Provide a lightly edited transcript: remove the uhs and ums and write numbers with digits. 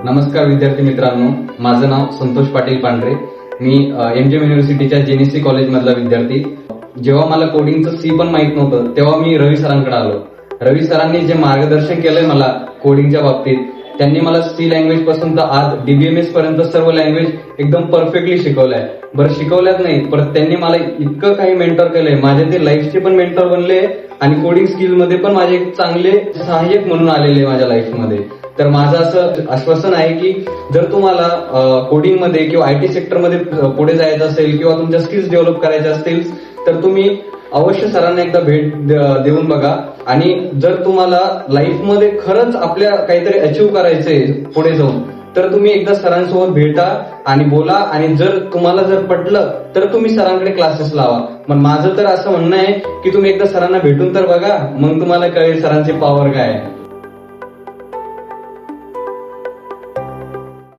नमस्कार विद्यार्थी मित्रांनो, माझं नाव संतोष पाटील पांढरे. मी एमजीएम युनिव्हर्सिटीच्या जेएनसी कॉलेज मधला विद्यार्थी. जेव्हा मला कोडिंगचं सी पण माहित नव्हतं तेव्हा मी रवी सरांकडे आलो. रवी सरांनी जे मार्गदर्शन केलंय मला कोडिंगच्या बाबतीत, त्यांनी मला सी लँग्वेज पासून तर आज डीबीएमएस पर्यंत सर्व लँग्वेज एकदम परफेक्टली शिकवलंय. बरं शिकवल्याच नाही, पण त्यांनी मला इतकं काही मेंटर केलंय, माझे ते लाईफचे पण मेंटर बनले आणि कोडिंग स्किल मध्ये पण माझे एक चांगले सहाय्यक म्हणून आलेले माझ्या लाईफमध्ये. तर माझं असं आश्वासन आहे की जर तुम्हाला कोडिंग मध्ये किंवा आयटी सेक्टरमध्ये पुढे जायचं असेल किंवा तुमच्या स्किल्स डेव्हलप करायच्या असतील तर तुम्ही अवश्य सरांना एकदा भेट देऊन बघा. आणि जर तुम्हाला लाईफमध्ये खरंच आपल्या काहीतरी अचीव्ह करायचंय पुढे जाऊन, तर तुम्ही एकदा सरांसोबत भेटा आणि बोला. आणि जर तुम्हाला जर पटलं तर तुम्ही सरांकडे क्लासेस लावा. पण माझं तर असं म्हणणं आहे की तुम्ही एकदा सरांना भेटून तर बघा, मग तुम्हाला कळेल सरांची पॉवर काय आहे.